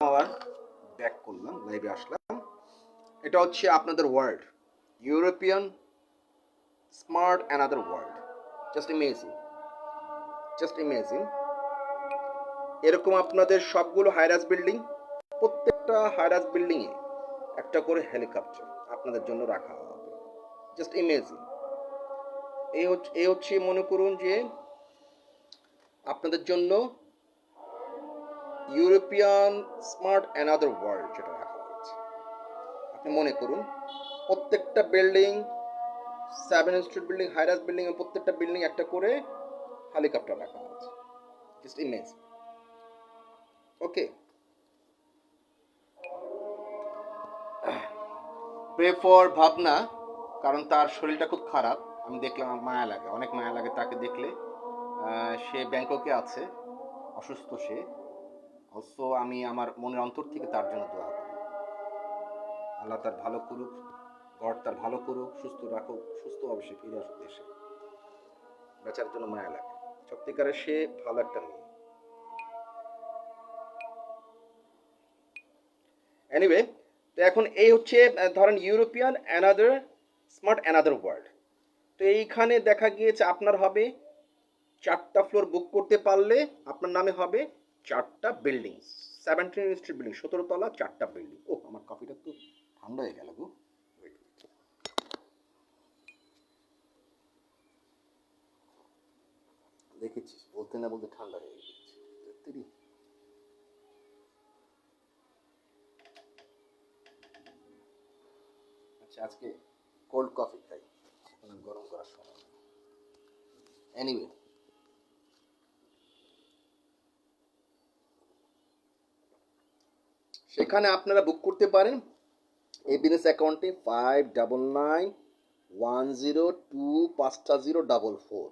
আবার ব্যাক করলাম, লাইভে আসলাম। এটা হচ্ছে আপনাদের world, European smart another world. Just imagine, just imagine, এরকম আপনাদের সবগুলো হাইরাস বিল্ডিং, প্রত্যেকটা হাইরাস বিল্ডিংয়ে একটা করে হেলিকপ্টার আপনাদের জন্য রাখা হবে। জাস্ট ইমেজিন, এই হচ্ছে মনে করুন যে আপনাদের জন্য ইউরোপিয়ান স্মার্ট অ্যানাদার ওয়ার্ল্ড যেটা রাখা হয়েছে। আপনি মনে করুন প্রত্যেকটা building, 7 street building, high rise building এর প্রত্যেকটা বিল্ডিং একটা করে হেলিকপ্টার রাখা আছে। Just image. Okay, pray for ভাবনা, কারণ তার শরীরটা খুব খারাপ। আমি দেখলাম, আমার মায়া লাগে, অনেক মায়া লাগে তাকে দেখলে। সে ব্যাংককে আছে, অসুস্থ সে। অবশ্য আমি আমার মনের অন্তর থেকে তার জন্য দোয়া করি। আল্লাহ তার ভালো করুক, গড তার ভালো করুক, সুস্থ রাখুক, সুস্থভাবে সে ফিরে আসুক দেশে। বেচার জন্য মায়া লাগে, সত্যিকারের সে ভালো একটা মেয়ে। এনিওয়ে, তো এখন এই হচ্ছে ধরেন European another smart another world. তো এইখানে দেখা গিয়েছে আপনার হবে 4টা ফ্লোর বুক করতে পারলে আপনার নামে হবে 4টা বিল্ডিং, 17 স্ট্রিট বিল্ডিং, 17 তলা 4টা বিল্ডিং। ও আমার কফিটা তো ঠান্ডা হয়ে গেল গো। দেখেছিস, বলতে না বলতে ঠান্ডা হয়ে গেছে। আচ্ছা, আজকে কোল্ড কফি খাই, গরম করার সময়। এনিওয়ে, সেখানে আপনারা বুক করতে পারেন এই বিজনেস অ্যাকাউন্টে 5991025044,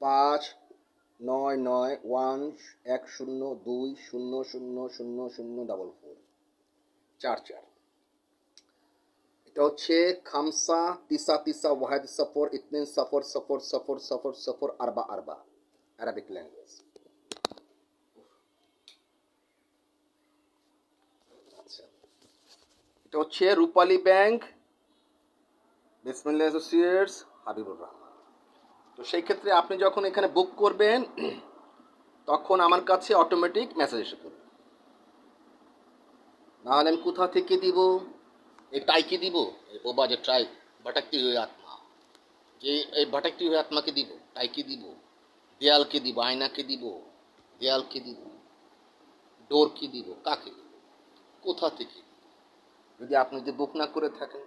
599110200044, 44। এটা হচ্ছে খামসা তিসা তিসা ওয়াহেদ সফর ইতনিন সফর সফর সফর সফর সফর আরবা আরবা, অ্যারাবিক ল্যাঙ্গুয়েজ। আচ্ছা, এটা হচ্ছে রূপালী ব্যাংক, বিসমিল্লাহ অ্যাসোসিয়েটস, হাবিবুর রহমান। তো সেই ক্ষেত্রে আপনি যখন এখানে বুক করবেন তখন আমার কাছে অটোমেটিক মেসেজ এসে পড়বে। নাহলে আমি কোথা থেকে দিব? এই টাইকে দিব, ও বাজে ট্রাই, ভটকতি हुई আত্মা, যে এই ভটকতি हुई আত্মাকে দিব, টাইকে দিব, দেয়ালকে দিব, আয়নাকে দিব, দেয়ালকে দিব, ডোরকে দিব, কাকে দিব, কোথা থেকে? যদি আপনি যদি বুক না করে থাকেন,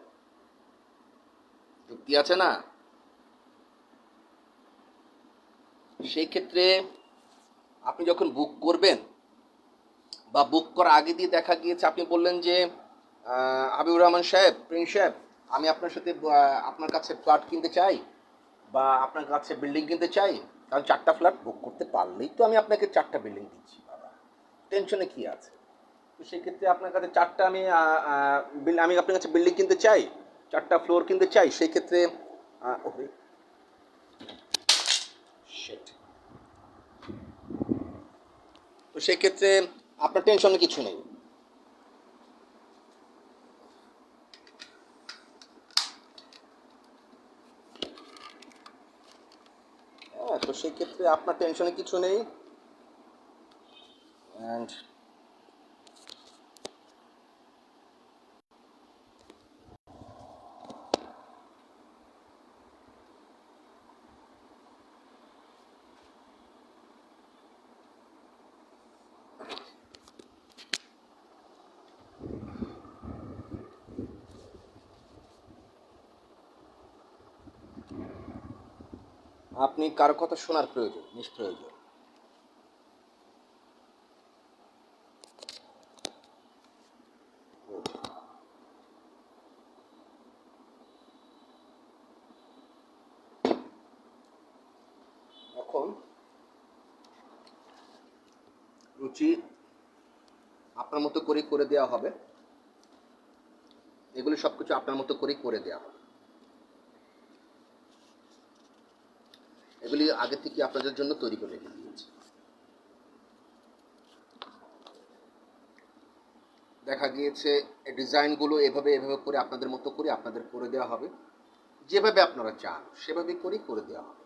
যুক্তি আছে না? সেই ক্ষেত্রে আপনি যখন বুক করবেন বা বুক করার আগে দিয়ে দেখা গিয়েছে আপনি বললেন যে হাবিবুর রহমান সাহেব, প্রিন্স সাহেব, আমি আপনার সাথে আপনার কাছে ফ্ল্যাট কিনতে চাই বা আপনার কাছে বিল্ডিং কিনতে চাই, কারণ 4টা ফ্ল্যাট বুক করতে পারলেই তো আমি আপনাকে 4টা বিল্ডিং দিচ্ছি, বাবা টেনশনে কি আছে? তো সেক্ষেত্রে আপনার কাছে 4টা আমি আপনার কাছে বিল্ডিং কিনতে চাই, 4টা ফ্লোর কিনতে চাই, সেই ক্ষেত্রে তো সেক্ষেত্রে আপনার টেনশনের কিছু নেই। হ্যাঁ, তো সেক্ষেত্রে আপনার টেনশনের কিছু নেই। অ্যান্ড আপনি কারো কথা শোনার প্রয়োজন নিষ্প্রয়োজন। এখন রুচি আপনার মতো করেই করে দেওয়া হবে, এগুলি সব কিছু আপনার মতো করেই করে দেওয়া হবে। এগুলি আগে থেকে আপনাদের জন্য তৈরি করে রেখে দিয়েছি। দেখা গিয়েছে ডিজাইনগুলো এভাবে এভাবে করে আপনাদের মতো করে আপনাদের করে দেওয়া হবে, যেভাবে আপনারা চান সেভাবে করেই করে দেওয়া হবে।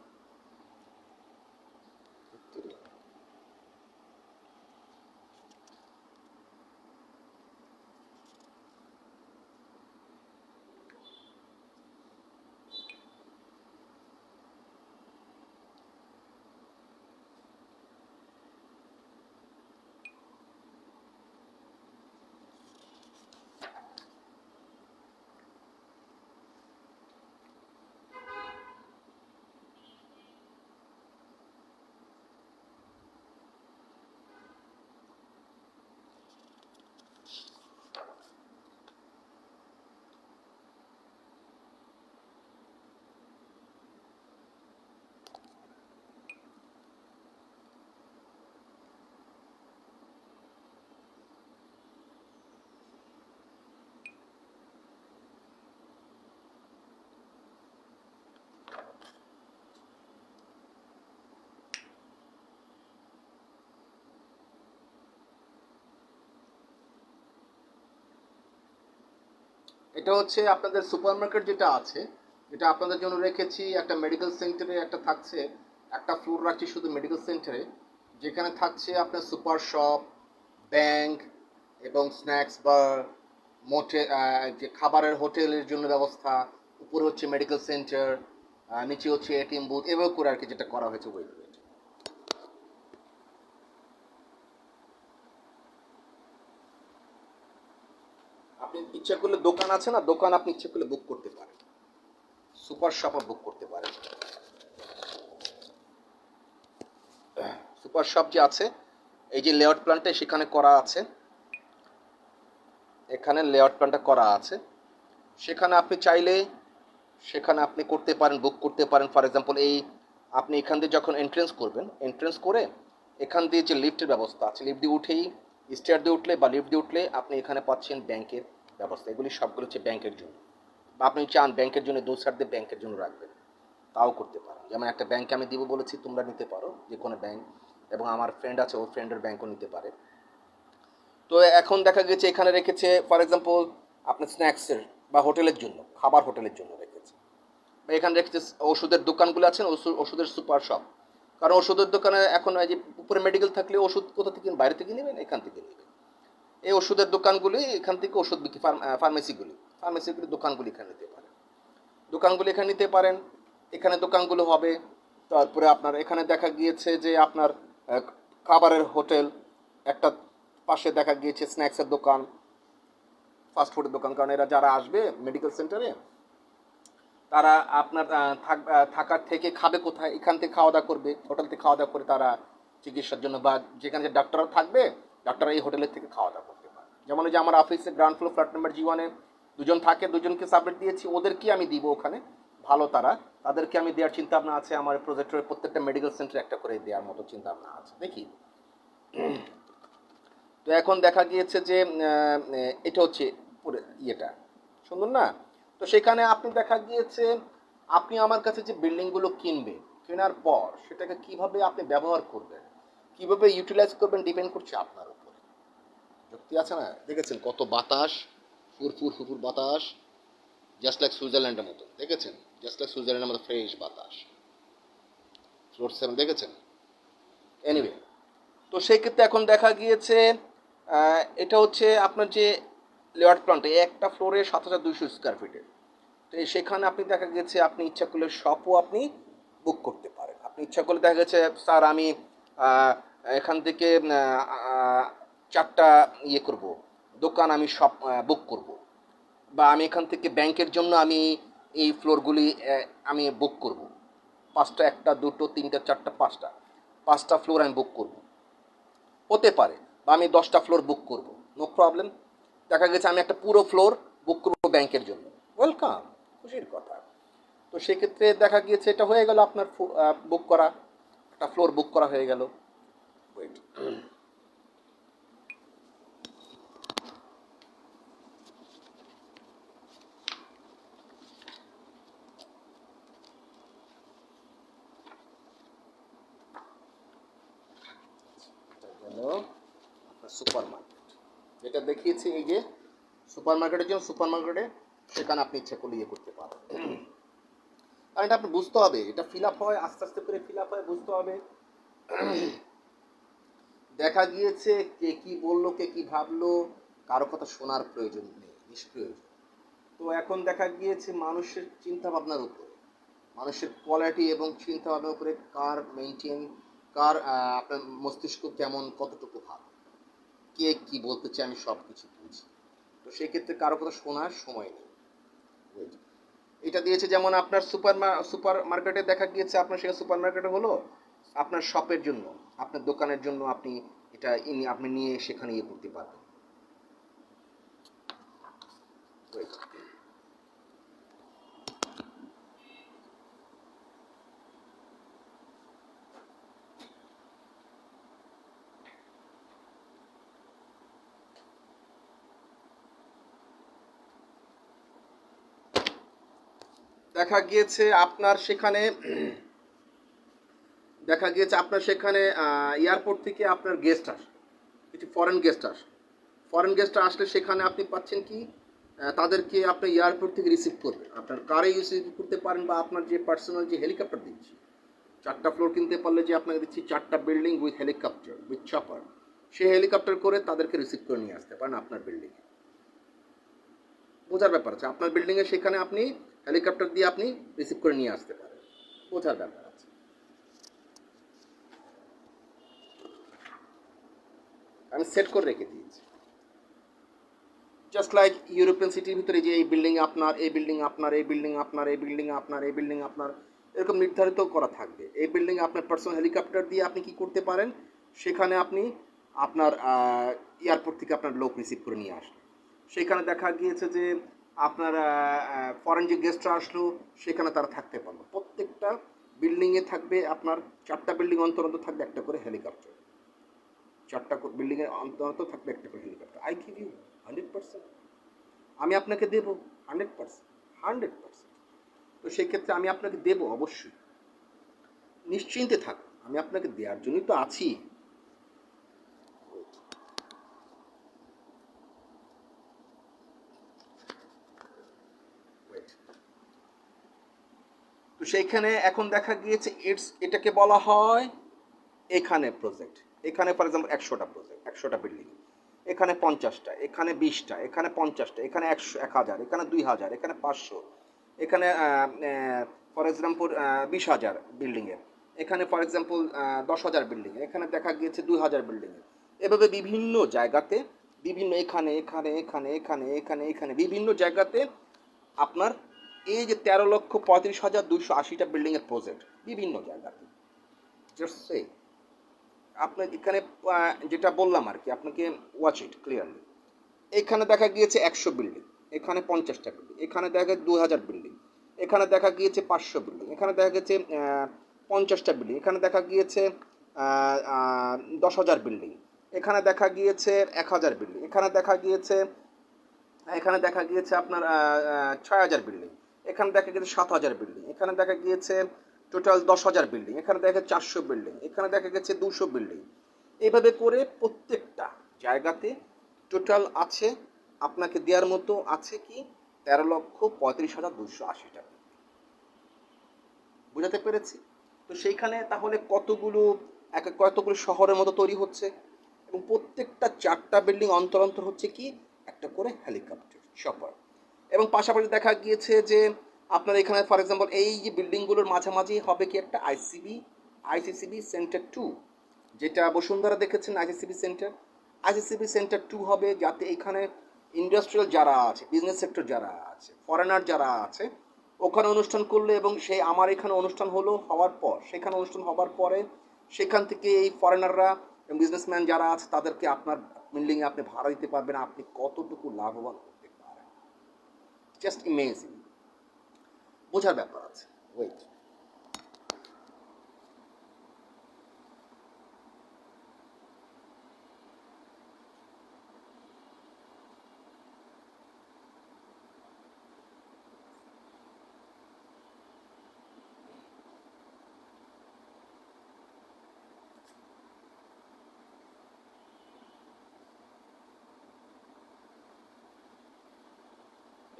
এটা হচ্ছে আপনাদের সুপারমার্কেট যেটা আছে, যেটা আপনাদের জন্য রেখেছি, একটা মেডিকেল সেন্টারে একটা থাকছে, একটা ফ্লোর রাখছি শুধু মেডিকেল সেন্টারে, যেখানে থাকছে আপনার সুপার শপ, ব্যাংক এবং স্ন্যাক্স বার, মোটে যে খাবারের হোটেলের জন্য ব্যবস্থা, উপরে হচ্ছে মেডিকেল সেন্টার, নিচে হচ্ছে এটিএম বুথ, এভাবে করে আর কি যেটা করা হয়েছে ওয়েট। আপনি ইচ্ছা করলে দোকান আছে না, দোকান আপনি ইচ্ছা করলে বুক করতে পারেন, সুপার শপও বুক করতে পারেন। সুপার শপ যে আছে, এই যে লেআউট প্ল্যানটা সেখানে করা আছে, এখানে লেআউট প্ল্যানটা করা আছে, সেখানে আপনি চাইলে সেখানে আপনি করতে পারেন, বুক করতে পারেন। ফর এক্সাম্পল এই আপনি এখান দিয়ে যখন এন্ট্রেন্স করবেন, এন্ট্রেন্স করে এখান দিয়ে যে লিফটের ব্যবস্থা আছে, লিফট দিয়ে উঠেই স্টেয়ার দিয়ে উঠলে বা লিফট দিয়ে উঠলে আপনি এখানে পাচ্ছেন ব্যাংকের ব্যবস্থা। এগুলি সবগুলো হচ্ছে ব্যাংকের জন্য, বা আপনি চান ব্যাংকের জন্য দু সাইড দিয়ে ব্যাংকের জন্য রাখবেন, তাও করতে পারেন। যেমন একটা ব্যাংকে আমি দিব বলেছি, তোমরা নিতে পারো যে কোনো ব্যাংক, এবং আমার ফ্রেন্ড আছে, ওর ফ্রেন্ডের ব্যাংকও নিতে পারে। তো এখন দেখা গেছে এখানে রেখেছে ফর এক্সাম্পল আপনার স্ন্যাক্সের বা হোটেলের জন্য, খাবার হোটেলের জন্য রেখেছে, বা এখানে রেখেছে ওষুধের দোকানগুলো আছেন, ওষুধের সুপার শপ। কারণ ওষুধের দোকানে এখন এই যে উপরে মেডিকেল থাকলে ওষুধ কোথা থেকে বাইরে থেকে নেবেন, এখান থেকে নেবেন। এই ওষুধের দোকানগুলি এখান থেকে ওষুধ বিক্রি, ফার্মেসিগুলি দোকানগুলি এখানে নিতে পারেন, দোকানগুলি এখানে নিতে পারেন, এখানে দোকানগুলো হবে। তারপরে আপনার এখানে দেখা গিয়েছে যে আপনার খাবারের হোটেল, একটা পাশে দেখা গিয়েছে স্ন্যাক্সের দোকান, ফাস্ট ফুডের দোকান। কারণ এরা যারা আসবে মেডিকেল সেন্টারে, তারা আপনার থাকার থেকে খাবে কোথায়, এখান থেকে খাওয়া দাওয়া করবে, হোটেল থেকে খাওয়া দাওয়া করে তারা চিকিৎসার জন্য, বা যেখানে যে ডাক্তাররা থাকবে, ডাক্তাররা এই হোটেলের থেকে খাওয়া দাওয়া করতে পারে। যেমন যে আমার অফিসে গ্রাউন্ড ফ্লোর ফ্ল্যাট নাম্বার G1-এ দুজন থাকে, দুজনকে সাবমিট দিয়েছি, ওদেরকে আমি দিব ওখানে, ভালো তারা, তাদেরকে আমি দেওয়ার চিন্তা ভাবনা আছে। আমার প্রজেক্টের প্রত্যেকটা মেডিকেল সেন্টারে একটা করে দেওয়ার মতো চিন্তা ভাবনা আছে, দেখি। তো এখন দেখা গিয়েছে যে এটা হচ্ছে পুরো ইয়েটা সুন্দর না। তো সেখানে আপনি দেখা গিয়েছে আপনি আমার কাছে যে বিল্ডিংগুলো কিনবেন, কেনার পর সেটাকে কিভাবে আপনি ব্যবহার করবেন, কিভাবে ইউটিলাইজ করবেন, ডিপেন্ড করছে আপনার উপরে। যুক্তি আছে না? দেখেছেন কত বাতাস, ফুরফুর ফুরফুর বাতাস, জাস্ট লাইক সুইজারল্যান্ডের মতো, দেখেছেন? জাস্ট লাইক সুইজারল্যান্ডের মতো ফ্রেশ বাতাস, ফ্লোর 7 দেখেছেন? এনিওয়ে, তো সেই ক্ষেত্রে এখন দেখা গিয়েছে এটা হচ্ছে আপনার যে লেআউট প্ল্যানটা, একটা ফ্লোরে 7,200 স্কোয়ার ফিটের। তো সেখানে আপনি দেখা গেছে আপনি ইচ্ছা করলে শপও আপনি বুক করতে পারেন। আপনি ইচ্ছা করলে দেখা গেছে স্যার আমি আহ, এখান থেকে 4টা ইয়ে করব, দোকান আমি শপ বুক করব, বা আমি এখান থেকে ব্যাংকের জন্য আমি এই ফ্লোরগুলি আমি বুক করব, 5টা, 1টা, 2টো, 3টা, 4টা, 5টা ফ্লোর আমি বুক করব, হতে পারে। বা আমি 10টা ফ্লোর বুক করব, নো প্রবলেম। দেখা গেছে আমি একটা পুরো ফ্লোর বুক করবো ব্যাংকের জন্য, ওয়েলকাম, খুশির কথা। তো সেক্ষেত্রে দেখা গিয়েছে এটা হয়ে গেল আপনার বুক করা, একটা ফ্লোর বুক করা হয়ে গেল। ওয়েট, এটা গেল আপনার সুপার মার্কেট। যেটা দেখিয়েছি এই যে সুপার মার্কেটের জন্য, সুপার মার্কেটে সেখানে আপনি ইচ্ছে করলে ইয়ে করতে পারেন। কারণ এটা আপনি বুঝতে হবে, এটা ফিল আপ হয় আস্তে আস্তে করে ফিল আপ হয়, বুঝতে হবে। দেখা গিয়েছে কে কি বললো, কে কি ভাবলো, কারো কথা শোনার প্রয়োজন নেই, নিষ্প্রয়োজন। তো এখন দেখা গিয়েছে মানুষের চিন্তা ভাবনার উপরে, মানুষের কোয়ালিটি এবং চিন্তা ভাবনার উপরে কার মেনটেন, কার আপনার মস্তিষ্ক কেমন, কতটুকু ভালো, কে কি বলতে চায় আমি সব কিছু বুঝি। তো সেক্ষেত্রে কারো কথা শোনার সময় নেই। এটা দিয়েছে যেমন আপনার সুপার মার্কেটে দেখা গিয়েছে, আপনার সেটা সুপার মার্কেটে হলো আপনার শপের জন্য, আপনার দোকানের জন্য আপনি এটা আপনি নিয়ে সেখানে ইয়ে করতে পারবেন। দেখা গিয়েছে আপনার সেখানে দেখা গিয়েছে আপনার সেখানে এয়ারপোর্ট থেকে আপনার গেস্ট আসে, কিছু ফরেন গেস্ট আসে। ফরেন গেস্ট আসলে সেখানে আপনি পাচ্ছেন কি, তাদেরকে আপনি এয়ারপোর্ট থেকে রিসিভ করবেন, আপনার কারে রিসিভ করতে পারেন, বা আপনার যে পার্সোনাল যে হেলিকপ্টার দিচ্ছি, 4টা ফ্লোর কিনতে পারলে যে আপনাকে দিচ্ছি 4টা building with helicopter with chopper, সেই হেলিকপ্টার করে তাদেরকে রিসিভ করে নিয়ে আসতে পারেন আপনার বিল্ডিংয়ে। বোঝার ব্যাপার আছে, আপনার বিল্ডিংয়ে সেখানে আপনি হেলিকপ্টার দিয়ে আপনি রিসিভ করে নিয়ে আসতে পারেন, বোঝার ব্যাপার আছে। আমি সেট করে রেখে দিয়েছি, জাস্ট লাইক ইউরোপিয়ান সিটির ভিতরে যে এই বিল্ডিং আপনার, এই বিল্ডিং আপনার, এই বিল্ডিং আপনার, এই বিল্ডিং আপনার, এই বিল্ডিং আপনার, এরকম নির্ধারিত করা থাকবে। এই বিল্ডিং আপনার পার্সোনাল হেলিকপ্টার দিয়ে আপনি কি করতে পারেন, সেখানে আপনি আপনার এয়ারপোর্ট থেকে আপনার লোক রিসিভ করে নিয়ে আসলেন। সেখানে দেখা গিয়েছে যে আপনার ফরেন যে গেস্টরা আসলো সেখানে তারা থাকতে পারলো। প্রত্যেকটা বিল্ডিংয়ে থাকবে আপনার 4টা বিল্ডিং অন্তর থাকবে একটা করে হেলিকপ্টার, 4টা বিল্ডিংয়ের অন্তর থাকবে একটা করে হেলিকপ্টার। আই গিভ ইউ 100%, আমি আপনাকে দেব 100%, 100%। তো সেই ক্ষেত্রে আমি আপনাকে দেব অবশ্যই, নিশ্চিন্তে থাকুন, আমি আপনাকে দেওয়ার জন্যই তো আছি। তো সেইখানে এখন দেখা গিয়েছে এটাকে বলা হয় এখানে প্রজেক্ট। এখানে ফর এক্সাম্পল 100টা প্রজেক্ট, 100টা বিল্ডিং, এখানে 50টা, এখানে 20টা, এখানে 50টা, এখানে 100, 1000, এখানে 2000, এখানে 500, এখানে ফর এক্সাম্পল 20,000 বিল্ডিংয়ের, এখানে ফর এক্সাম্পল 10,000 বিল্ডিং, এখানে দেখা গিয়েছে 2,000 বিল্ডিংয়ের। এভাবে বিভিন্ন জায়গাতে, বিভিন্ন এখানে এখানে এখানে এখানে এখানে এখানে বিভিন্ন জায়গাতে আপনার এই যে 13,35,280টা বিল্ডিংয়ের প্রজেক্ট বিভিন্ন জায়গাতে। জাস্ট সে আপনার এখানে যেটা বললাম আর কি আপনাকে, ওয়াচ ইট ক্লিয়ারলি। এখানে দেখা গিয়েছে 100 বিল্ডিং, এখানে 50টা বিল্ডিং, এখানে দেখা গেছে 2,000 বিল্ডিং, এখানে দেখা গিয়েছে 500 বিল্ডিং, এখানে দেখা গেছে 50টা বিল্ডিং, এখানে দেখা গিয়েছে 10,000 বিল্ডিং, এখানে দেখা গিয়েছে 1,000 বিল্ডিং, এখানে দেখা গিয়েছে আপনার 6,000 বিল্ডিং, এখানে দেখা গিয়েছে 7,000 বিল্ডিং, এখানে দেখা গিয়েছে টোটাল 10,000 বিল্ডিং, এখানে দেখা গেছে 400 বিল্ডিং, এখানে দেখা গেছে 200 বিল্ডিং। এইভাবে করে প্রত্যেকটা জায়গাতে টোটাল আছে আপনাকে দেওয়ার মতো আছে কি 13,35,280 টাকা। বুঝাতে পেরেছি? তো সেইখানে তাহলে কতগুলো শহরের মতো তৈরি হচ্ছে, এবং প্রত্যেকটা 4টা বিল্ডিং অন্তর অন্তর হচ্ছে কি একটা করে হেলিকপ্টার শপার। এবং পাশাপাশি দেখা গিয়েছে যে আপনার এখানে ফর এক্সাম্পল এই যে বিল্ডিংগুলোর মাঝামাঝি হবে কি একটা আইসিসিবি সেন্টার 2, যেটা বসুন্ধরা দেখেছেন আইসিসিবি সেন্টার 2 হবে, যাতে এখানে ইন্ডাস্ট্রিয়াল যারা আছে, বিজনেস সেক্টর যারা আছে, ফরেনার যারা আছে, ওখানে অনুষ্ঠান করলে, এবং সেই আমার এখানে অনুষ্ঠান হওয়ার পর, সেখানে অনুষ্ঠান হওয়ার পরে সেখান থেকে এই ফরেনাররা বিজনেসম্যান যারা আছে তাদেরকে আপনার বিল্ডিংয়ে আপনি ভাড়া দিতে পারবেন, আপনি কতটুকু লাভবান করতে পারেন, জাস্ট ইমেজিং। বোঝার ব্যাপার আছে। ওয়েট,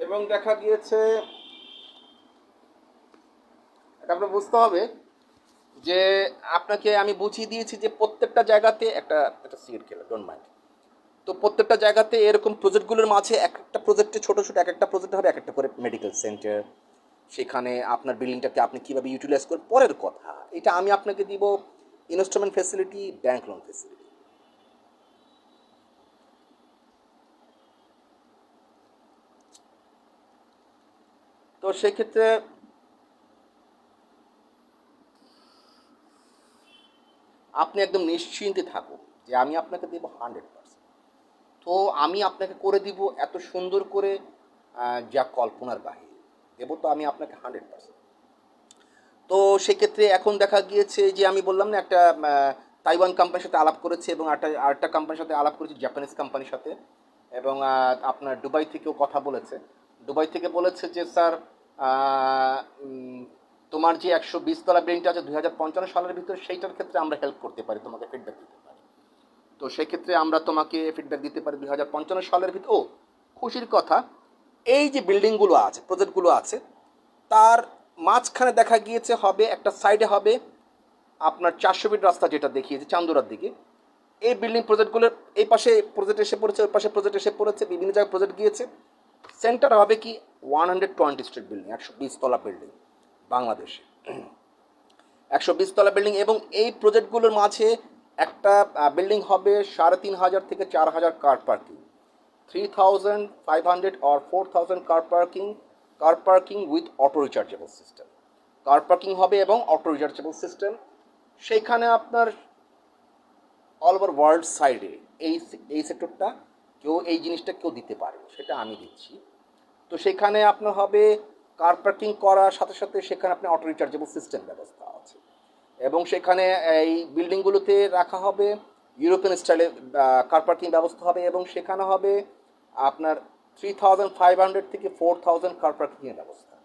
এবং দেখা গিয়েছে এটা আপনার বুঝতে হবে যে আপনাকে আমি বুঝিয়ে দিয়েছি যে প্রত্যেকটা জায়গাতে একটা একটা সিগারেট খেলে ডোন্ট মাইন্ড। তো প্রত্যেকটা জায়গাতে এরকম প্রজেক্টগুলোর মাঝে এক একটা প্রজেক্টে ছোটো ছোটো এক একটা প্রজেক্ট হবে, এক একটা করে মেডিকেল সেন্টার, সেখানে আপনার বিল্ডিংটাকে আপনি কীভাবে ইউটিলাইজ করবেন পরের কথা। এটা আমি আপনাকে দিব instalment facility, bank loan facility. তো সেক্ষেত্রে আপনি একদম নিশ্চিন্তে থাকুন যে আমি আপনাকে দেবো 100%। তো আমি আপনাকে করে দিব এত সুন্দর করে, যা কল্পনার বাহিরে দেবো, তো আমি আপনাকে 100%। তো সেক্ষেত্রে এখন দেখা গিয়েছে যে আমি বললাম না একটা তাইওয়ান কোম্পানির সাথে আলাপ করেছে এবং আরেকটা কোম্পানির সাথে আলাপ করেছে জাপানিজ কোম্পানির সাথে, এবং আপনার দুবাই থেকেও কথা বলেছে। দুবাই থেকে বলেছে যে স্যার, তোমার যে 120 তলা বিল্ডিংটা আছে 2055 সালের ভিতরে, সেইটার ক্ষেত্রে আমরা হেল্প করতে পারি, তোমাকে ফিডব্যাক দিতে পারি। তো সেক্ষেত্রে আমরা তোমাকে ফিডব্যাক দিতে পারি 2055 সালের ভিতরে। ও খুশির কথা, এই যে বিল্ডিংগুলো আছে, প্রজেক্টগুলো আছে, তার মাঝখানে দেখা গিয়েছে হবে একটা সাইডে হবে আপনার 400 ফিট রাস্তা, যেটা দেখিয়েছে চান্দুরার দিকে। এই বিল্ডিং প্রজেক্টগুলোর এই পাশে প্রজেক্ট এসে পড়েছে, ওই পাশে প্রজেক্ট এসে পড়েছে, বিভিন্ন জায়গায় প্রজেক্ট গিয়েছে। সেন্টার হবে কি 120 স্ট্রিট বিল্ডিং, 120 তলা বিল্ডিং বাংলাদেশে, 120 তলা বিল্ডিং। এবং এই প্রজেক্টগুলোর মাঝে একটা বিল্ডিং হবে 3,500 থেকে 4,000 car parking, 3,500 or 4,000 car parking with auto rechargeable system. Car parking হবে এবং অটো রিচার্জেবল সিস্টেম। সেইখানে আপনার অল ওভার ওয়ার্ল্ড সাইডে এই এই সেক্টরটা কেউ এই জিনিসটা কেউ দিতে পারে, সেটা আমি দিচ্ছি। তো সেখানে আপনার হবে কার পার্কিং করার সাথে সাথে সেখানে আপনার অটো রিচার্জেবল সিস্টেম ব্যবস্থা আছে। এবং সেখানে এই বিল্ডিংগুলোতে রাখা হবে ইউরোপিয়ান স্টাইলে কার পার্কিং ব্যবস্থা হবে, এবং সেখানে হবে আপনার 3,500 থেকে 4,000 কার পার্কিংয়ের ব্যবস্থা।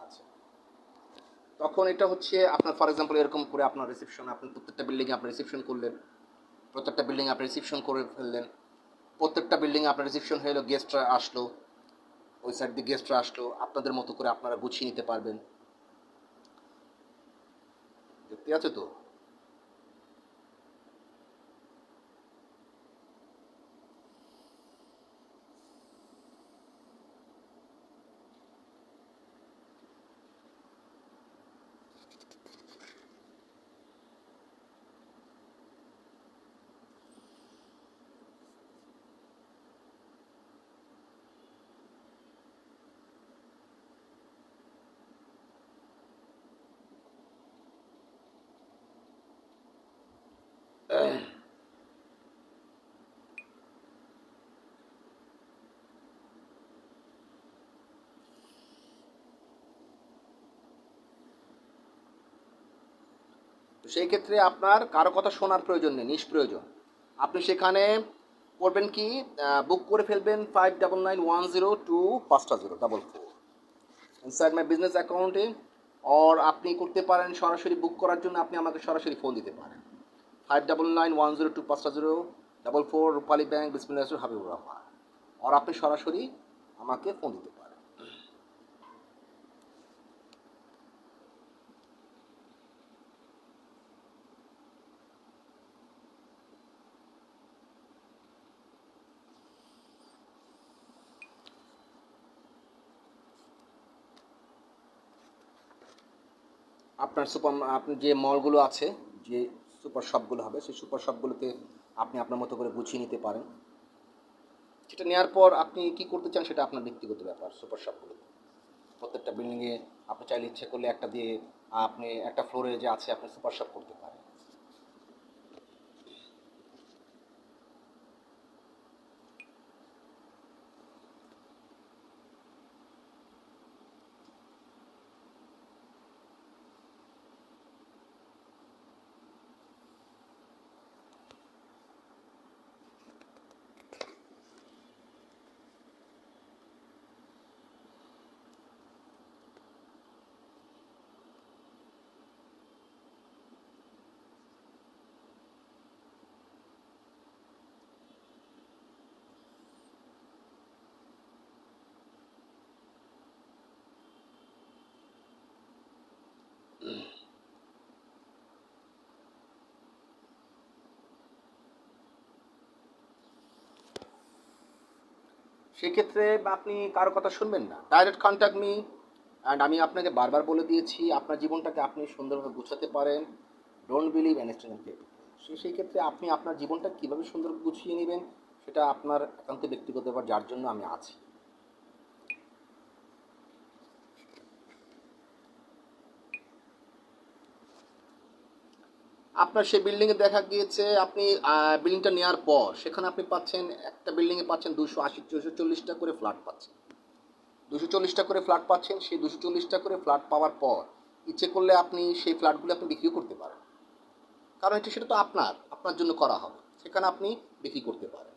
আচ্ছা, তখন এটা হচ্ছে আপনার ফর এক্সাম্পল এরকম করে আপনার রিসেপশন, আপনি প্রত্যেকটা বিল্ডিংয়ে আপনি রিসেপশন করলেন, প্রত্যেকটা বিল্ডিংয়ে আপনি রিসেপশন করে ফেললেন, প্রত্যেকটা বিল্ডিংয়ে আপনার রিসেপশন হয়ে গেলো, গেস্টরা আসলো, ওই সাইড দিয়ে গেস্টরা আসলো, আপনাদের মতো করে আপনারা গুছিয়ে নিতে পারবেন। দেখতে আছে তো? তো সেই ক্ষেত্রে আপনার কারো কথা শোনার প্রয়োজন নেই, নিষ্প্রয়োজন। আপনি সেখানে করবেন কি, বুক করে ফেলবেন 5991025044 ইনসাইড মাই বিজনেস অ্যাকাউন্টে। অর আপনি করতে পারেন সরাসরি বুক করার জন্য আপনি আমাকে সরাসরি ফোন দিতে পারেন 5991025044, রূপালী ব্যাংক, বিসমিল্লাহ হাবিবুর রহমান। আর আপনি সরাসরি আমাকে ফোন দিতে পারেন। আপনার আপনি যে মলগুলো আছে, যে সুপার শপগুলো হবে, সেই সুপার শপগুলোতে আপনি আপনার মতো করে গুছিয়ে নিতে পারেন। সেটা নেওয়ার পর আপনি কি করতে চান সেটা আপনার ব্যক্তিগত ব্যাপার। সুপার শপগুলোতে প্রত্যেকটা বিল্ডিংয়ে আপনি চাইলে ইচ্ছে করলে একটা দিয়ে আপনি একটা ফ্লোরে যে আছে আপনি সুপার শপ করতে পারেন। সেক্ষেত্রে আপনি কারো কথা শুনবেন না, ডাইরেক্ট কন্ট্যাক্ট মি। অ্যান্ড আমি আপনাকে বারবার বলে দিয়েছি আপনার জীবনটাকে আপনি সুন্দরভাবে গুছাতে পারেন। Don't believe an people. সেই ক্ষেত্রে আপনি আপনার জীবনটা কীভাবে সুন্দর গুছিয়ে নেবেন সেটা আপনার একান্ত ব্যক্তিগত ব্যাপার, যার জন্য আমি আছি। আপনার সেই বিল্ডিংয়ে দেখা গিয়েছে আপনি বিল্ডিংটা নেওয়ার পর সেখানে আপনি পাচ্ছেন, একটা বিল্ডিংয়ে পাচ্ছেন 280 240টা করে ফ্ল্যাট পাচ্ছেন। 240টা করে ফ্ল্যাট পাচ্ছেন, সেই 240টা করে ফ্ল্যাট পাওয়ার পর ইচ্ছে করলে আপনি সেই ফ্ল্যাটগুলো আপনি বিক্রিও করতে পারেন, কারণ এটা সেটা তো আপনার আপনার জন্য করা হবে, সেখানে আপনি বিক্রি করতে পারেন।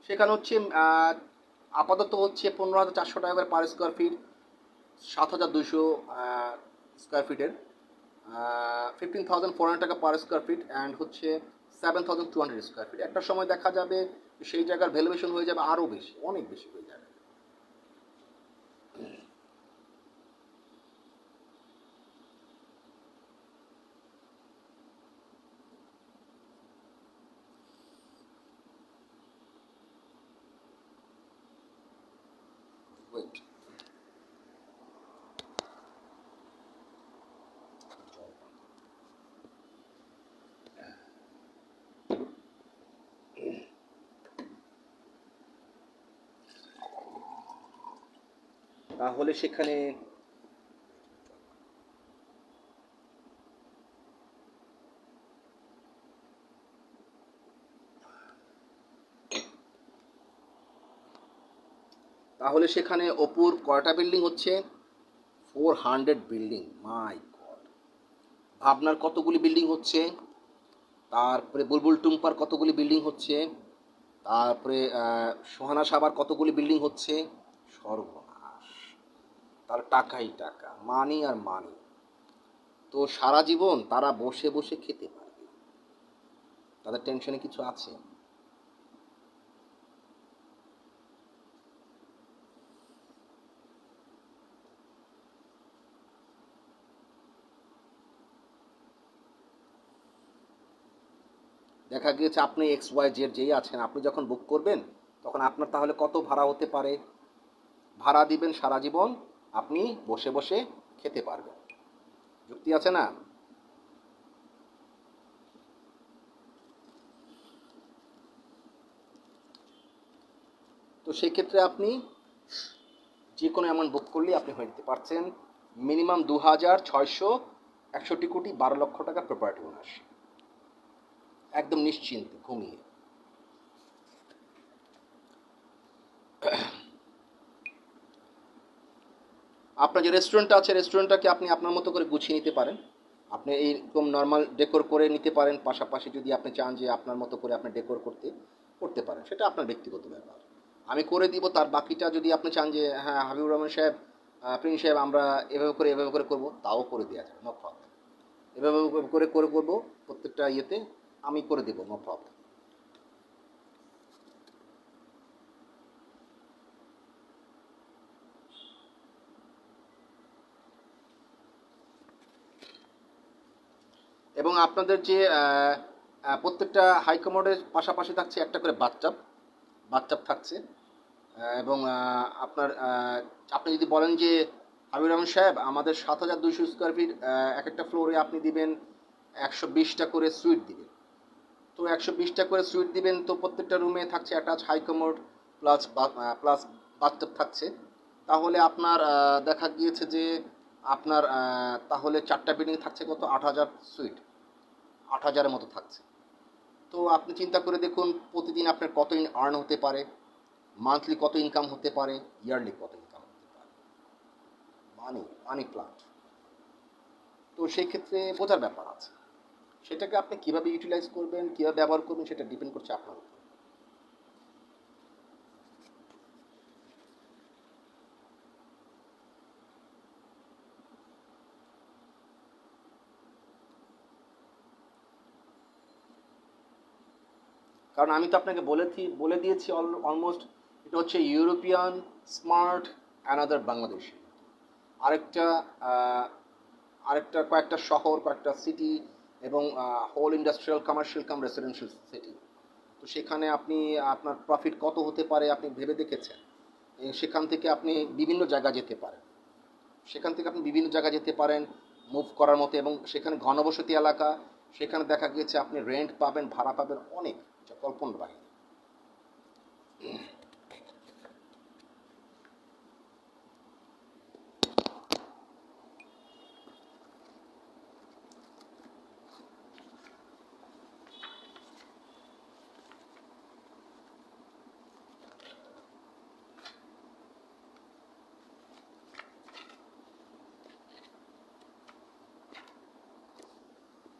সেখানে হচ্ছে আপাতত হচ্ছে 15,400 টাকা করে পার স্কোয়ার ফিট, 7,200 স্কোয়ার ফিটের 15,400 টাকা পার স্কোয়ার ফিট, অ্যান্ড হচ্ছে 7,200 স্কোয়ার ফিট। একটা সময় দেখা যাবে সেই জায়গার ভ্যালুয়েশন হয়ে যাবে আরও বেশি, অনেক বেশি হয়ে যাবে। ওয়েট, তাহলে সেখানে অপুর কয়টা বিল্ডিং হচ্ছে? 400 বিল্ডিং। মাই গড! ভাবনার কতগুলি বিল্ডিং হচ্ছে, তারপরে বুলবুল টুম্পার কতগুলি বিল্ডিং হচ্ছে, তারপরে সোহানা সাবার কতগুলি বিল্ডিং হচ্ছে। সর্বনাশ! তার টাকাই টাকা, মানি আর মানি। তো সারা জীবন তারা বসে বসে খেতে পারবে, তাদের টেনশনে কিছু আছে? দেখা গিয়েছে আপনি XYZ যেই আছেন, আপনি যখন বুক করবেন তখন আপনার তাহলে কত ভাড়া হতে পারে? ভাড়া দিবেন সারা জীবন, আপনি বসে বসে খেতে পারবেন। যুক্তি আছে না? তো সেই ক্ষেত্রে আপনি যে কোনো অ্যামাউন্ট বুক করলে আপনি হয়ে যেতে পারছেন মিনিমাম 2,661 কোটি 12 লক্ষ টাকার প্রপার্টি ওনারশিপ, একদম নিশ্চিন্তে ঘুমিয়ে। আপনার যে রেস্টুরেন্টটা আছে, রেস্টুরেন্টটাকে আপনি আপনার মতো করে গুছিয়ে নিতে পারেন। আপনি এইরকম নর্মাল ডেকোর করে নিতে পারেন, পাশাপাশি যদি আপনি চান যে আপনার মতো করে আপনি ডেকোর করতে পারেন, সেটা আপনার ব্যক্তিগত ব্যাপার। আমি করে দিব, তার বাকিটা যদি আপনি চান যে হ্যাঁ হাবিবুর রহমান সাহেব, প্রিন্স সাহেব আমরা এভাবে করে করবো, তাও করে দেওয়া যাবে, নো প্রবলেম। এভাবে করবো প্রত্যেকটা ইয়েতে আমি করে দেবো, নো প্রবলেম। এবং আপনাদের যে প্রত্যেকটা হাই কমোডের পাশাপাশি থাকছে একটা করে বাথটাব থাকছে। এবং আপনার আপনি যদি বলেন যে হাবিবুর রহমান সাহেব আমাদের 7,200 স্কোয়ার ফিট, এক একটা ফ্লোরে আপনি দিবেন 120টা করে সুইট দিবেন, তো 120টা করে সুইট দিবেন, তো প্রত্যেকটা রুমে থাকছে attach high commode plus plus bathtub থাকছে। তাহলে আপনার দেখা গিয়েছে যে আপনার তাহলে 4টা বিল্ডিং থাকছে কত, 8,000 সুইট, 8,000-এর মতো থাকছে। তো আপনি চিন্তা করে দেখুন প্রতিদিন আপনার কত আর্ন হতে পারে, মান্থলি কত ইনকাম হতে পারে, ইয়ারলি কত ইনকাম হতে পারে। Money plant. তো সেই ক্ষেত্রে বোঝার ব্যাপার আছে, সেটাকে আপনি কীভাবে ইউটিলাইজ করবেন, কীভাবে ব্যবহার করবেন, সেটা ডিপেন্ড করছে আপনার উপর। কারণ আমি তো আপনাকে বলে দিয়েছি অলমোস্ট, এটা হচ্ছে ইউরোপিয়ান স্মার্ট অ্যানাদার বাংলাদেশি। আরেকটা আরেকটা কয়েকটা শহর, কয়েকটা সিটি এবং whole industrial commercial cum residential city. তো সেখানে আপনি আপনার প্রফিট কত হতে পারে আপনি ভেবে দেখেছেন? সেখান থেকে আপনি বিভিন্ন জায়গা যেতে পারেন, সেখান থেকে আপনি বিভিন্ন জায়গা যেতে পারেন মুভ করার মতো, এবং সেখানে ঘনবসতি এলাকা, সেখানে দেখা গিয়েছে আপনি রেন্ট পাবেন, ভাড়া পাবেন অনেক, যা কল্পনার বাইরে।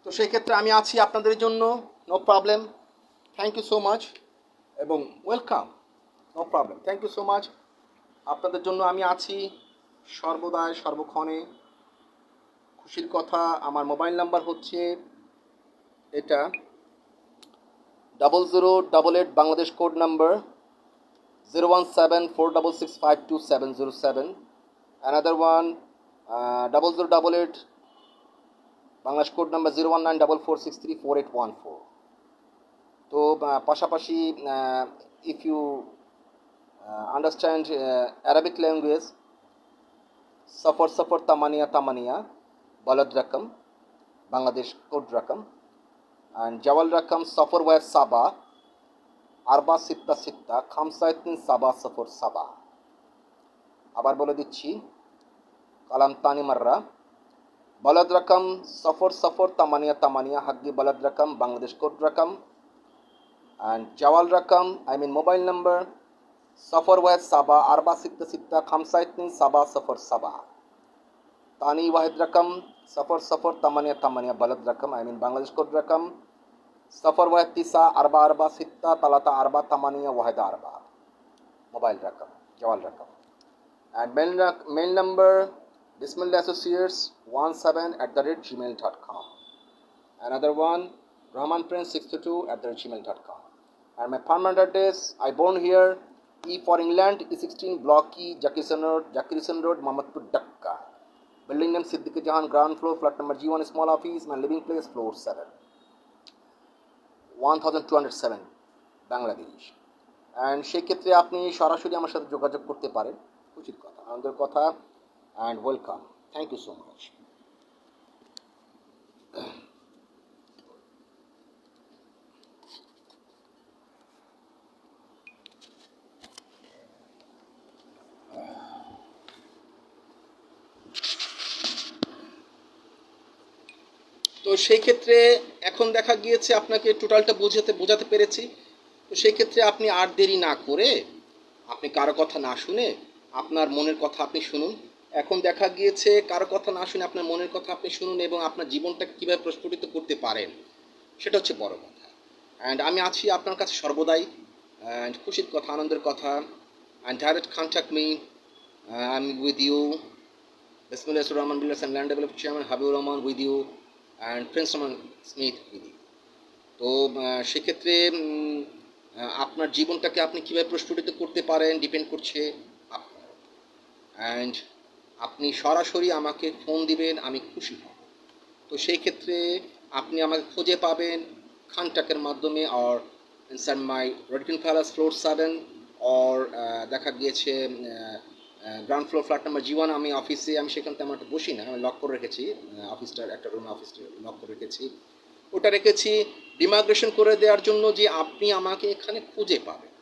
তো সেই ক্ষেত্রে আমি আছি আপনাদের জন্য, no problem. Thank you so much এবং welcome, no problem, thank you so much. আপনাদের জন্য আমি আছি সর্বদাই সর্বক্ষণে। খুশির কথা, আমার মোবাইল নাম্বার হচ্ছে এটা 0088 Bangladesh code number 01746652707। Another one 0088 Bangladesh code number 01944634814। তো পাশাপাশি if you understand Arabic language, সফর সফর তামানিয়া তামানিয়া বলদ রকম বাংলাদেশ কোড রকম, অ্যান্ড জওয়াল রকম সফর ওয়াস সাবা আরবা সিত্তা সিত্তা খামসায়তিন সাবা সফর সাবা। আবার বলে দিচ্ছি, কালাম তানি মাররা বলদ রকম সফর সফর তামানিয়া তামানিয়া হাগ্গি বলদ রকম বাংলাদেশ কোড রকম, অ্যান্ড জওয়াল রকম আই মিন মোবাইল নাম্বার সফর ওয়াজ সাবা আরবা সিত্তা সিত্তা খামসায়তিন সাবা সফর সাবা। तानी वाहिद रकम सफ़र सफ़र तमनिया तमनिया बलद रकम आई मीन बांग्लादेश कोड रकम सफ़र वाहिद तीसा अरबा अरबा सित्ता तलाता अरबा तमनिया वाहिद अरबा मोबाइल रकम जवाल रकम। And mail number Bismillah associates 17@gmail.com। Another one Rahman Prince 62@gmail.com। And my permanent address, I born here, E for England, E16 Block E, Jakirson Road, Mohammadpur, Dhaka. Building name Siddiqui Jahan, ground floor, flat number G1, small office, my living place, floor 7, 1207, Bangladesh. And সেই ক্ষেত্রে আপনি সরাসরি আমার সাথে যোগাযোগ করতে পারেন, উচিত কথা, আনন্দের কথা, and welcome, thank you so much. তো সেই ক্ষেত্রে এখন দেখা গিয়েছে আপনাকে টোটালটা বোঝাতে পেরেছি। তো সেই ক্ষেত্রে আপনি আর দেরি না করে, আপনি কারো কথা না শুনে আপনার মনের কথা আপনি শুনুন। এখন দেখা গিয়েছে কারো কথা না শুনে আপনার মনের কথা আপনি শুনুন, এবং আপনার জীবনটাকে কীভাবে প্রস্ফুটিত করতে পারেন সেটা হচ্ছে বড় কথা। অ্যান্ড আমি আছি আপনার কাছে সর্বদাই, অ্যান্ড খুশির কথা, আনন্দের কথা, and direct contact me, I am with you, বিসমিল্লাহির রহমানির রহিম, and land development chairman Habibur Rahman with you, and prince Rahman Smith with you. তো সেক্ষেত্রে আপনার জীবনটাকে আপনি কীভাবে প্রস্ফুটিত করতে পারেন ডিপেন্ড করছে আপনার। অ্যান্ড আপনি সরাসরি আমাকে ফোন দিবেন, আমি খুশি হব। তো সেই ক্ষেত্রে আপনি আমাকে খুঁজে পাবেন কন্ট্যাক্টের মাধ্যমে, অর ইনসাইড মাই রডিকিন প্যালেস ফ্লোর 7, অর দেখা গিয়েছে ground floor flat number G1। আমি অফিসে, আমি সেখান থেকে আমার বসি না, আমি লক করে রেখেছি অফিসটার, একটা রুমে অফিসটা লক করে রেখেছি। ওটা রেখেছি ডিমাইগ্রেশন করে দেওয়ার জন্য, যে আপনি আমাকে এখানে খুঁজে পাবেন,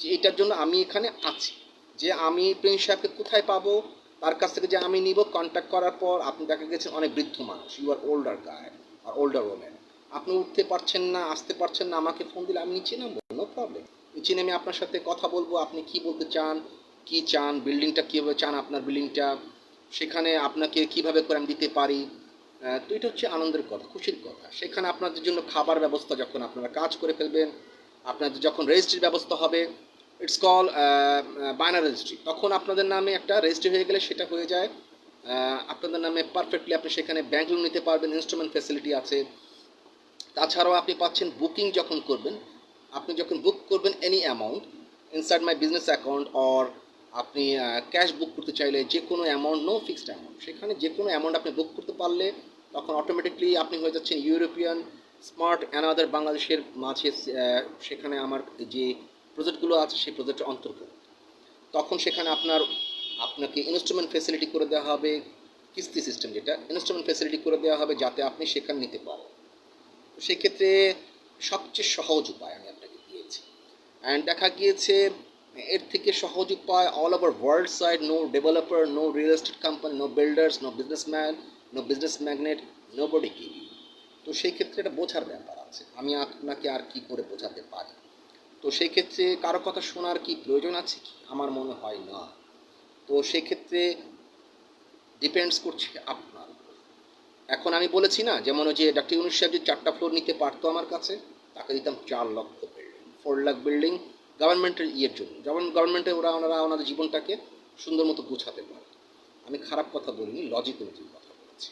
যে এটার জন্য আমি এখানে আছি, যে আমি প্রিন্স সাহেবকে কোথায় পাবো, তার কাছ থেকে যে আমি নিব। কন্ট্যাক্ট করার পর আপনি দেখা গেছেন অনেক বৃদ্ধ মানুষ, ইউ আর ওল্ডার গায় আর ওল্ডার ওমেন, আপনি উঠতে পারছেন না, আসতে পারছেন না, আমাকে ফোন দিলে আমি নিচে নামবো, নো প্রবলেম। নিচে নেমে আপনার সাথে কথা বলবো, আপনি কি বলতে চান, কি চান, বিল্ডিংটা কীভাবে চান, আপনার বিল্ডিংটা সেখানে আপনাকে কীভাবে করে আমি দিতে পারি। তো এটা হচ্ছে আনন্দের কথা, খুশির কথা। সেখানে আপনাদের জন্য খাবার ব্যবস্থা, যখন আপনারা কাজ করে ফেলবেন, আপনাদের যখন রেজিস্ট্রির ব্যবস্থা হবে, ইটস কল বায়না রেজিস্ট্রি, তখন আপনাদের নামে একটা রেজিস্ট্রি হয়ে গেলে সেটা হয়ে যায় আপনাদের নামে পারফেক্টলি। আপনি সেখানে ব্যাংক লোন নিতে পারবেন, ইনস্টলমেন্ট ফ্যাসিলিটি আছে। তাছাড়াও আপনি পাচ্ছেন বুকিং যখন করবেন, আপনি যখন বুক করবেন any amount inside my business account, or আপনি ক্যাশ বুক করতে চাইলে যে কোনো অ্যামাউন্ট, নো ফিক্সড অ্যামাউন্ট, সেখানে যে কোনো অ্যামাউন্ট আপনি বুক করতে পারলে তখন অটোমেটিকলি আপনি হয়ে যাচ্ছেন ইউরোপিয়ান স্মার্ট অ্যানাদার বাংলাদেশের মাঝে। সেখানে আমার যে প্রজেক্টগুলো আছে সেই প্রজেক্টের অন্তর্ভুক্ত। তখন সেখানে আপনাকে ইনস্টলমেন্ট ফেসিলিটি করে দেওয়া হবে, কিস্তি সিস্টেম যেটা, ইনস্টলমেন্ট ফেসিলিটি করে দেওয়া হবে যাতে আপনি সেখানে নিতে পারেন। তো সেক্ষেত্রে সবচেয়ে সহজ উপায় আমি আপনাকে দিয়েছি। অ্যান্ড দেখা গিয়েছে এর থেকে সহজ উপায় all over world side, no developer, no real estate company, no builders, no businessman, no business magnate, nobody give. তো সেই ক্ষেত্রে এটা বোঝার ব্যাপার আছে, আমি আপনাকে আর কি করে বোঝাতে পারি। তো সেই ক্ষেত্রে কারো কথা শোনার কি প্রয়োজন আছে কি? আমার মনে হয় না। তো সেক্ষেত্রে ডিপেন্ডস করছে আপনার। এখন আমি বলেছি না, যেমন ওই যে ডাক্তার ইউনুস সাহেব যে 4টা ফ্লোর নিতে পারতো আমার কাছে, তাকে দিতাম 4 লক্ষ বিল্ডিং, 4 লাখ বিল্ডিং গভর্নমেন্টের ইয়ের জন্য, যেমন গভর্নমেন্টে ওনারা ওনাদের জীবনটাকে সুন্দর মতো গোছাতে পারে। আমি খারাপ কথা বলিনি, লজিক অনুযায়ী কথা বলেছি।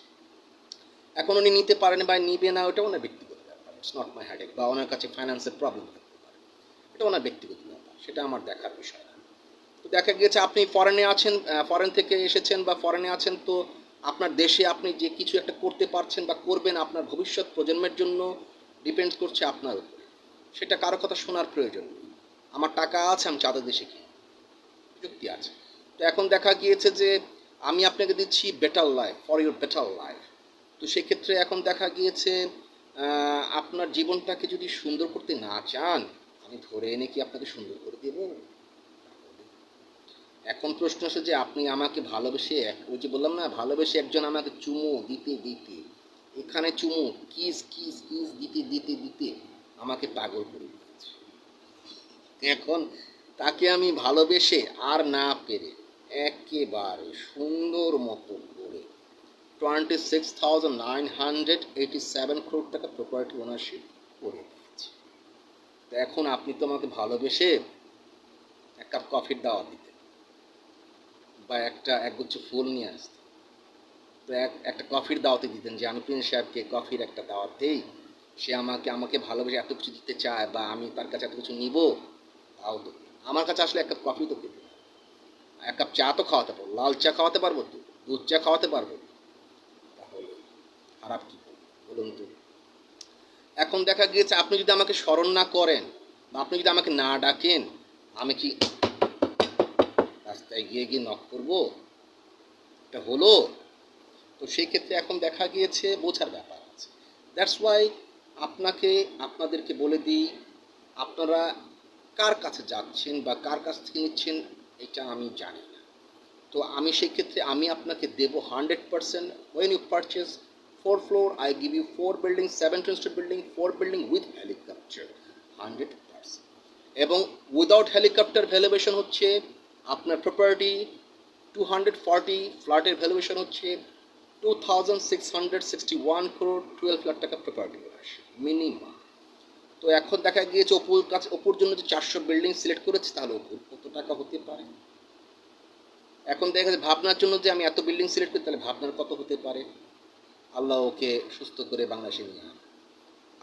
এখন উনি নিতে পারেন বা নিবে না, ওটা ওনার ব্যক্তিগত ব্যাপার, ইটস নট মাই হেডেক। বা ওনার কাছে ফাইন্যান্সের প্রবলেম থাকতে পারে, এটা ওনার ব্যক্তিগত ব্যাপার, সেটা আমার দেখার বিষয় না। তো দেখা গিয়েছে আপনি ফরেনে আছেন, ফরেন থেকে এসেছেন বা ফরেনে আছেন, তো আপনার দেশে আপনি যে কিছু একটা করতে পারছেন বা করবেন আপনার ভবিষ্যৎ প্রজন্মের জন্য, ডিপেন্ড করছে আপনার উপরে। সেটা কারো কথা শোনার প্রয়োজন নেই। আমার টাকা আছে, আমি চাঁদের দেশে কি যুক্তি আছে। তো এখন দেখা গিয়েছে যে আমি আপনাকে দিচ্ছি better life, for your better life. তো সেক্ষেত্রে এখন দেখা গিয়েছে আপনার জীবনটাকে যদি সুন্দর করতে না চান, আমি ধরে এনে কি আপনাকে সুন্দর করে দেবো? এখন প্রশ্ন আসে যে আপনি আমাকে ভালোবেসে, ওই যে বললাম না, ভালোবেসে একজন আমাকে চুমু দিতে দিতে, এখানে চুমু কিস কিস কিস দিতে দিতে দিতে আমাকে পাগল করে দিয়েছে। এখন তাকে আমি ভালোবেসে আর না পেরে একেবারে সুন্দর মতো করে 26,987 টাকা প্রপার্টি ওনারশিপ করে দিয়েছি। তো এখন আপনি তো আমাকে ভালোবেসে এক কাপ কফির দাওয়াত দিতে বা একগুচ্ছ ফুল নিয়ে আসতেন, তো একটা কফির দাওয়াতে দিতেন যে আমি প্রিন্স সাহেবকে কফির একটা দাওয়াত দেই, সে আমাকে ভালোবেসে এত কিছু দিতে চায় বা আমি তার কাছে এত কিছু নিব। তাও তো আমার কাছে আসলে এক কাপ কফি তো পেতে, এক কাপ চা তো খাওয়াতে পারবো, লাল চা খাওয়াতে পারবো তো, দুধ চা খাওয়াতে পারবো, তাহলে খারাপ কী বলুন তো? এখন দেখা গিয়েছে আপনি যদি আমাকে স্মরণ না করেন বা আপনি যদি আমাকে না ডাকেন, আমি কি রাস্তায় গিয়ে গিয়ে নক করবো? এটা হলো? তো সেই ক্ষেত্রে এখন দেখা গিয়েছে বোঝার ব্যাপার আছে। দ্যাটস ওয়াই আপনাদেরকে বলে দিই, আপনারা কার কাছে যাচ্ছেন বা কার কাছ থেকে নিচ্ছেন এটা আমি জানি না। তো আমি সেই ক্ষেত্রে আমি আপনাকে দেবো 100%। When you purchase 4 floor, I give you 4 building, 7 building, 4 building with helicopter 100%। এবং উইদাউট হেলিকপ্টার ভ্যালুয়েশন হচ্ছে আপনার প্রপার্টি 240, ফ্ল্যাটের ভ্যালুয়েশন হচ্ছে 2,661 crore, 12 লাখ টাকা প্রপার্টি আসে মিনিমাম। তো এখন দেখা গিয়েছে অপুর জন্য যে 400 বিল্ডিং সিলেক্ট করেছে, তাহলে অপুর কত টাকা হতে পারে? এখন দেখা যাচ্ছে ভাবনার জন্য যে আমি এত বিল্ডিং সিলেক্ট করি, তাহলে ভাবনার কত হতে পারে? আল্লাহ ওকে সুস্থ করে বাংলাদেশে নিয়ে আনে,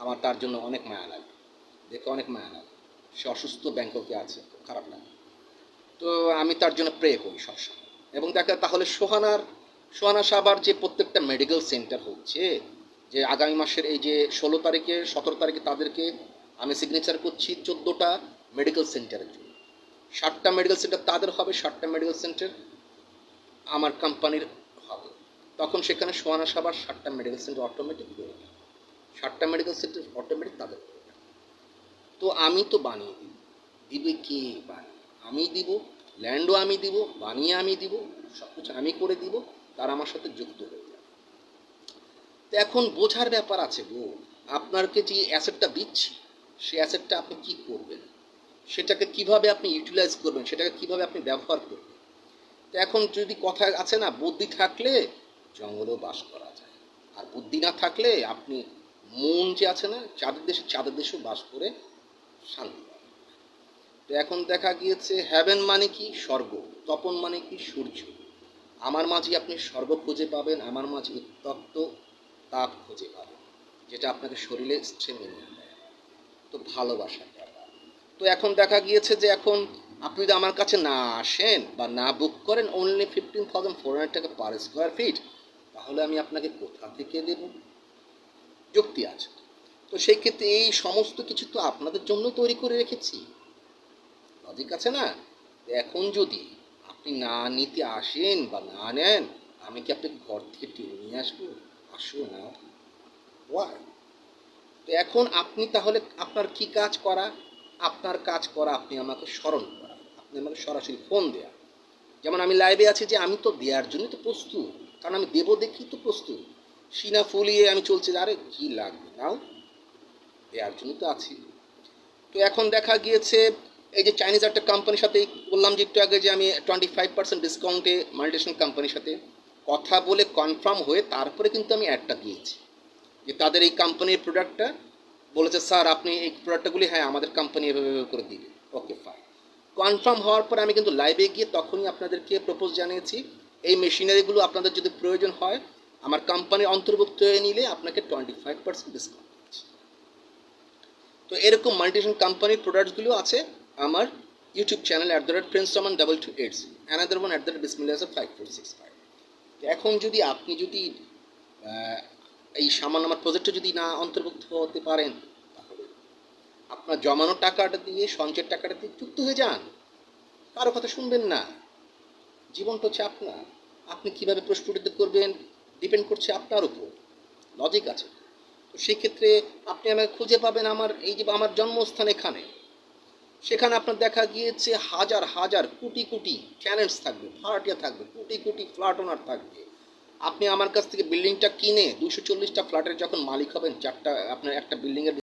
আমার তার জন্য অনেক মায়া লাগে, দেখে অনেক মায়া লাগে। সে অসুস্থ, ব্যাংককে আছে, খারাপ লাগে। তো আমি তার জন্য প্রে করি সবসময়। এবং দেখা তাহলে সোহানা সাবার যে প্রত্যেকটা মেডিকেল সেন্টার হচ্ছে, যে আগামী মাসের এই যে 16 তারিখে 17 তারিখে তাদেরকে আমি সিগনেচার করছি 14টা মেডিকেল সেন্টারের জন্য। 7টা মেডিকেল সেন্টার তাদের হবে, 7টা মেডিকেল সেন্টার আমার কোম্পানির হবে। তখন সেখানে সোহানা সাবার 7টা মেডিকেল সেন্টার অটোমেটিক হয়ে যাবে, 7টা মেডিকেল সেন্টার অটোমেটিক তাদের হয়ে যাবে। তো আমি তো বানিয়ে দিই, দিবে কে? বানিয়ে আমি দিব, ল্যান্ডও আমি দিব, বানিয়ে আমি দিব, সব কিছু আমি করে দিব, তারা আমার সাথে যুক্ত হয়ে যাবে। তো এখন বোঝার ব্যাপার আছে গো, আপনাকে যে অ্যাসেটটা দিচ্ছি সেই অ্যাসেটটা আপনি কি করবেন, সেটাকে কিভাবে আপনি ইউটিলাইজ করবেন, সেটাকে কিভাবে আপনি ব্যবহার করবেন। তো এখন যদি কথা আছে না, বুদ্ধি থাকলে জঙ্গলেও বাস করা যায়, আর বুদ্ধি না থাকলে আপনি মন যে আছে না, চাঁদের দেশেও বাস করে শান্তি পাবেন। তো এখন দেখা গিয়েছে হ্যাভেন মানে কি? স্বর্গ। তপন মানে কি? সূর্য। আমার মাঝে আপনি স্বর্গ খুঁজে পাবেন, আমার মাঝে উত্তপ্ত তাপ খুঁজে পাবেন, যেটা আপনাকে শরীরে স্ট্রেন এনে দেয়। তো ভালোবাসার ব্যাপার। তো এখন দেখা গিয়েছে যে এখন আপনি যদি আমার কাছে না আসেন বা না বুক করেন অনলি 15,400 টাকা পার স্কোয়ার ফিট, তাহলে আমি আপনাকে কোথা থেকে দেব? যুক্তি আছে। তো সেই ক্ষেত্রে এই সমস্ত কিছু তো আপনাদের জন্য তৈরি করে রেখেছি, লজিক আছে না? এখন যদি আপনি না নিতে আসেন বা না নেন, আমি কি আপনাকে ঘর থেকে টেনে নিয়ে আসবো? আসবো না। ওয়াই? তো এখন আপনি তাহলে আপনার কি কাজ করা? আপনার কাজ করা আপনি আমাকে স্মরণ করা, আপনি আমাকে সরাসরি ফোন দেয়া। যেমন আমি লাইভে আছি যে আমি তো দেওয়ার জন্য তো প্রস্তুত, কারণ আমি দেবো দেখি তো প্রস্তুত। সিনা ফুলিয়ে আমি চলছি, আরে কি লাগবে নাও, দেওয়ার জন্য তো আছি। তো এখন দেখা গিয়েছে এই যে চাইনিজ একটা কোম্পানির সাথে বললাম যে একটু আগে যে আমি 25% ডিসকাউন্টে মাল্টিনেশনাল কোম্পানির সাথে কথা বলে কনফার্ম হয়ে তারপরে কিন্তু আমি অ্যাডটা দিয়েছি যে তাদের এই কোম্পানির প্রোডাক্টটা বলেছে স্যার আপনি এই প্রোডাক্টগুলি হ্যাঁ আমাদের কোম্পানি এভাবে করে দিবে। Okay fine. কনফার্ম হওয়ার পর আমি কিন্তু লাইভে গিয়ে তখনই আপনাদেরকে প্রপোজ জানিয়েছি এই মেশিনারিগুলো আপনাদের যদি প্রয়োজন হয় আমার কোম্পানির অন্তর্ভুক্ত হয়ে নিলে আপনাকে 25% ডিসকাউন্ট। তো এরকম মাল্টিনেশনাল কোম্পানির প্রোডাক্টসগুলো আছে আমার YouTube channel @princesaman2280, another one @bismillah 5465। এখন যদি আপনি যদি এই সামান্য আমার প্রজেক্টে যদি না অন্তর্ভুক্ত হতে পারেন, তাহলে আপনার জমানো টাকাটা দিয়ে সঞ্চয়ের টাকাটা দিয়ে যুক্ত হয়ে যান, কারো কথা শুনবেন না। জীবনটা হচ্ছে আপনার, আপনি কীভাবে প্রস্ফুটিত করবেন ডিপেন্ড করছে আপনার উপর, লজিক আছে। তো সেক্ষেত্রে আপনি আমাকে খুঁজে পাবেন আমার এই যে আমার জন্মস্থান এখানে, সেখানে আপনার দেখা গিয়েছে হাজার হাজার কোটি কোটি ট্যালেন্টস থাকবে, ভাড়াটিয়া থাকবে, কোটি কোটি ফ্ল্যাট ওনার থাকবে। আপনি আমার কাছ থেকে বিল্ডিংটা কিনে 240টা ফ্ল্যাটের যখন মালিক হবেন, চারটা আপনার একটা বিল্ডিংয়ের